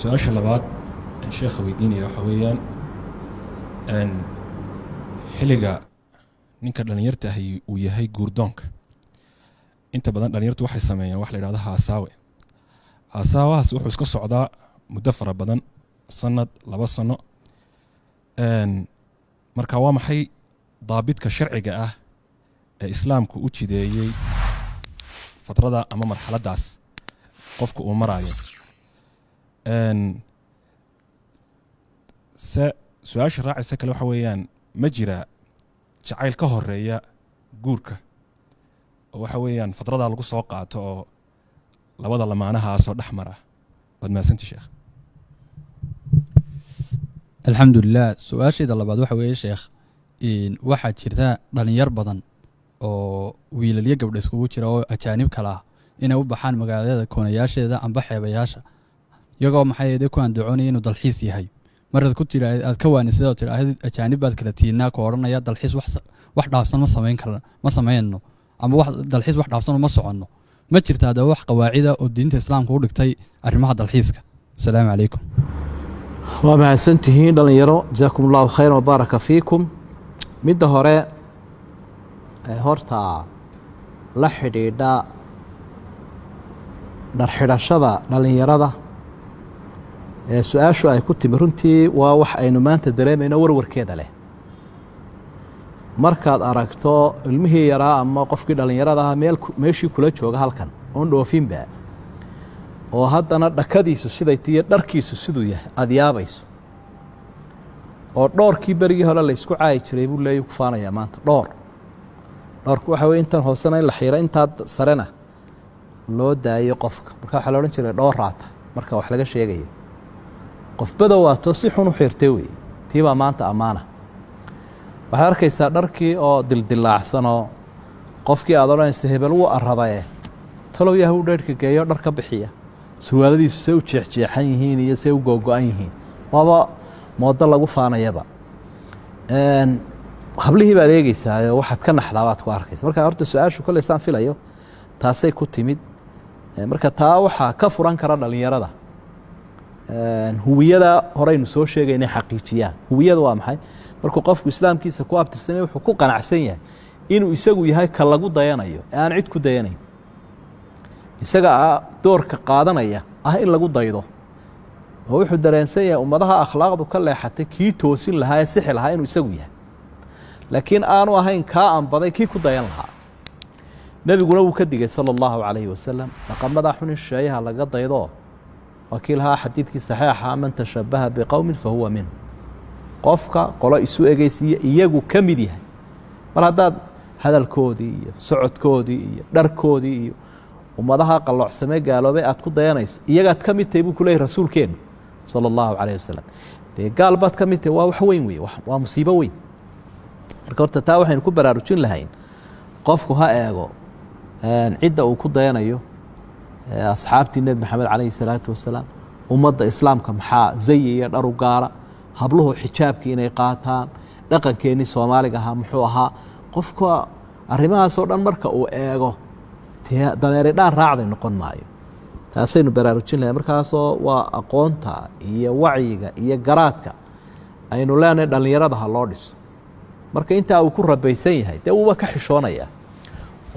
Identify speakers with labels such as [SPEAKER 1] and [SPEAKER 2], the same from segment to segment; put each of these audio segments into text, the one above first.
[SPEAKER 1] سؤال شلبات الشيخ ويديني وحويان أن حلقة ninka dhalinyarta ahi uu yahay guurdoonka inta badan dhalinyartu waxay sameeyaan wax la yiraahdo haasawahaas wuxuu iska socdaa muddo fara badan sanad 2 sano marka waa maxay daabidka sharciga ah ee islaamku u jideeyay fatrada ama marxaladaas qofku uu maraayo su'aasha raacaysa kale waxa weeyaan ma jira jacayl ka horeeya guurka waxa weeyaan fatrada lagu soo qaato oo labada lamaanaha soo dhaxmara badmaasanti sheekh
[SPEAKER 2] alxamdulillah su'aashida labaad waxa weeye sheekh waxa jirta dhalinyar badan oo wiilaliye gabdho iskugu jira oo ajaanib kala ah inay u baxaan magaalada koonayaasheeda amba xeebayaasha iyagoo maxay ku andacoonayeen inuu dalxiis yahay marad ku tiraahdo aad ka waanisidoo tiraahdo ajaanib baad kala tiinaa ku oranaya dalxiis wax dhaafsan ma sameeyno ama wax dalxiis wax dhaafsan ma socono ma jirta hada wax qawaacida oo diinta islaamka u dhigtay arrimaha dalxiiska assalaamu calaykum
[SPEAKER 3] waa mahadsantihiin dhalinyaro jazaakumullahu khayran wa baraka fiikum midda hore horta la xidhiidha dharxidhashada dhalinyarada su-aashu ay ku timi runtii waa wax aynu maanta dareemayno warwarkeeda leh markaad aragto ilmihii yaraa ama qofkii dhalinyarada ah meeshii kula jooga halkan oon dhoofinba oo haddana dhakadiisu siday tiyo dharkiisu siduu yahay aada yaabayso oo dhoorkii berigii hore la isku caayi jiray buu leeyahy ku faanayaa maanta dhoorku waxa weye intan hoosena in la xiiro intaa sarena loo daayo qofka marka waxaa la odhan jiray dhoor raata marka wax laga sheegayo qof badowaato si xun u xirtay wey tii baa maanta ammaana waxaad arkaysaa dharkii oo dildilaacsanoo qofkii aad odhanaysa hebel wuu aradae talow yaha u dheerhka geeyo dhar ka bixiya surwaaladiisu say u jeexjeexan yihiin iyo say u googo-an yihiin waaba moodo lagu faanayaba hablihii baad eegeysaayo waxaad ka naxdaa baad ku arkaysa marka horta su-aashu kolley saan filayo taasay ku timid marka taa waxaa ka furan kara dhalinyarada huwiyada horeynu soo sheegay inay xaqiijiyaan huwiyada waa maxay markuu qofku islaamkiisa ku abtirsanaya wuxuu ku qanacsan yahay inuu isagu yahay ka lagu dayanayo ee aan cid ku dayanayn isaga doorka qaadanaya ah in lagu daydo oo wuxuu dareensan yahay ummadaha akhlaaqdu ka leexatay kii toosin lahaa ee sixi lahaa inuu isagu yahay laakiin aanu ahayn kaa anbaday kii ku dayan lahaa nebiguna wuu ka digay sala allahu calayhi wasalam dhaqamadaa xun in sheeyaha laga daydo wakiil lahaa xadiidkii saxiixa man tashabaha biqowmin fahuwa minhu qofka qolo isu egeysiiya iyagu ka mid yahay mar haddaad hadalkoodii iyo socodkoodii iyo dharkoodii iyo ummadaha qalloocsamee gaaloobay aad ku dayanayso iyagaad ka mid tahay buu ku leeyahy rasuulkeennu sala allahu calayh wasalam dee gaal baad ka mid tahay waa wax weyn wey waa musiibo weyn marka horta taa waxaynu ku baraarujin lahayn qofku ha eego cidda uu ku dayanayo asxaabtii nebi maxamed calayhi salaatu wasalaam ummadda islaamka maxaa zayi iyo dhar u gaara habluhu xijaabkii inay qaataan dhaqankeennii soomaaliga ahaa muxuu ahaa qofka arrimahaasoo dhan marka uu eego dameeri dhaan raacday noqon maayo taasaynu baraarujin lahay markaasoo waa aqoonta iyo wacyiga iyo garaadka aynu leenahay dhallinyarada ha loo dhiso marka intaa uu ku rabaysan yahay dee uuba ka xishoonaya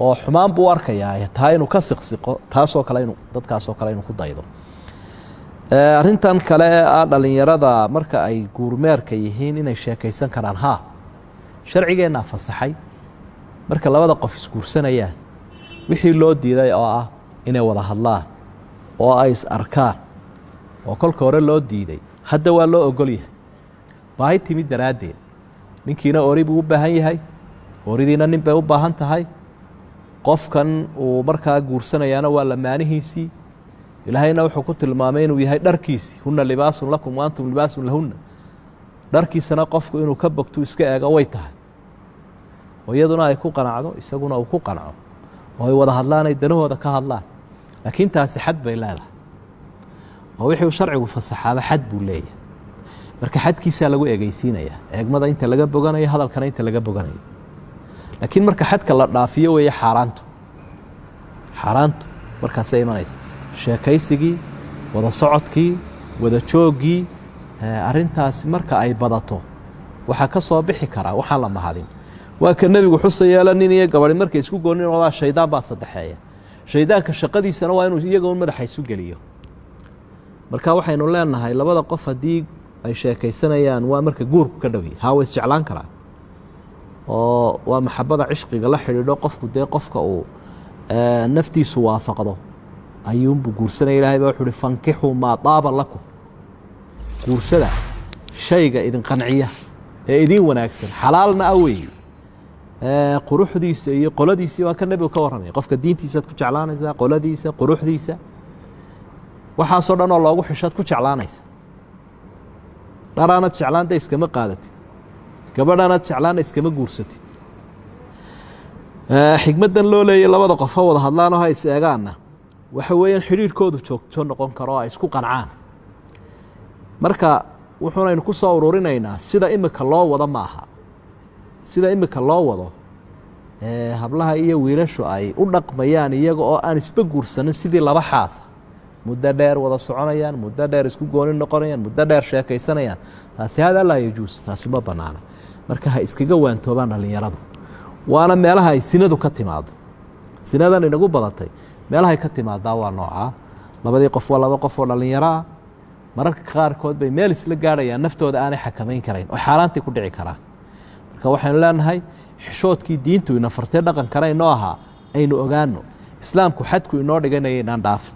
[SPEAKER 3] oo xumaan buu arkayaa taa inuu ka siqsiqo taasoo kale inuu dadkaasoo kale inuu ku daydo arrintan kale dhalinyarada marka ay guurmeerka yihiin inay sheekaysan karaan haa sharcigeennaa fasaxay marka labada qof isguursanayaan wixii loo diiday oo ah inay wada hadlaan oo ay is arkaan oo kolka hore loo diiday hadda waa loo ogol yahay baahi timid daraaddeed ninkiina ori buu u baahan yahay oridiina nin bay u baahan tahay qofkan uu markaa guursanayaana waa lamaanihiisii ilaahayna wuxuu ku tilmaamay inuu yahay dharkiisii huna libaasun lakum wa antum libaasun lahunna dharkiisana qofku inuu ka bogto iska eego way tahay oo iyaduna ay ku qanacdo isaguna uu ku qanco oo ay wada hadlaan ay danahooda ka hadlaan laakiin taasi xad bay leedahay oo wixii sharcigu fasaxaaba xad buu leeyahay marka xadkiisaa lagu egeysiinayaa eegmada inta laga boganayo hadalkana inta laga boganayo laakiin marka xadka la dhaafiyo weeye xaaraantu markaasay imanaysa sheekaysigii wada socodkii wada jooggii arrintaasi marka ay badato waxaa ka soo bixi karaa waxaan la mahadin waa ka nebigu xusayeela nin iyo gabadhi markay isku goonin odaa shaydaan baa saddexeeya shaydaanka shaqadiisana waa inuu iyaga un madaxa isu geliyo marka waxaynu leenahay labada qof haddii ay sheekaysanayaan waa marka guurku ka dhowya haa way isjeclaan karaan oo waa maxabada cishqiga la xidhiidho qofku dee qofka uu naftiisu waafaqdo ayuunbuu guursanaya ilahay baa wuxu uhi fankixuu maa daaba lakum guursada shayga idin qanciya ee idin wanaagsan xalaalna ah weeye quruxdiisa iyo qoladiisii waa ka nebigu ka warramaya qofka diintiisaad ku jeclaanaysaa qoladiisa quruxdiisa waxaasoo dhan oo loogu xishood ku jeclaanaysa dharaanad jeclaanta iskama qaadatid gabadhaanad jeclaana iskama guursatid xigmaddan loo leeyay labada qof ha wada hadlaanoo ha is eegaanna waxa weeyaan xidhiirhkoodu joogto noqon karo oo ay isku qancaan marka wuxuunaynu ku soo ururinaynaa sida imika loo wado ma aha sida imika loo wado hablaha iyo wiilashu ay u dhaqmayaan iyaga oo aan isba guursanin sidii laba xaasa muddo dheer wada soconayaan muddo dheer isku goonin noqonayaan muddo dheer sheekaysanayaan taasi hada laa yajuus taasi ma bannaana marka ha iskaga waantoobaan dhallinyaradu waana meelaha ay sinadu ka timaado sinadan inagu badatay meelahay ka timaadaa waa noocaa labadii qof waa laba qof oo dhallinyaro ah mararka qaarkood bay meel isla gaadhayaan naftooda aanay xakamayn karayn oo xaaraantii ku dhici karaan marka waxaynu leenahay xishoodkii diintu ina fartee dhaqan kara inoo ahaa aynu ogaano islaamku xadku inoo dhiganaya inaan dhaafin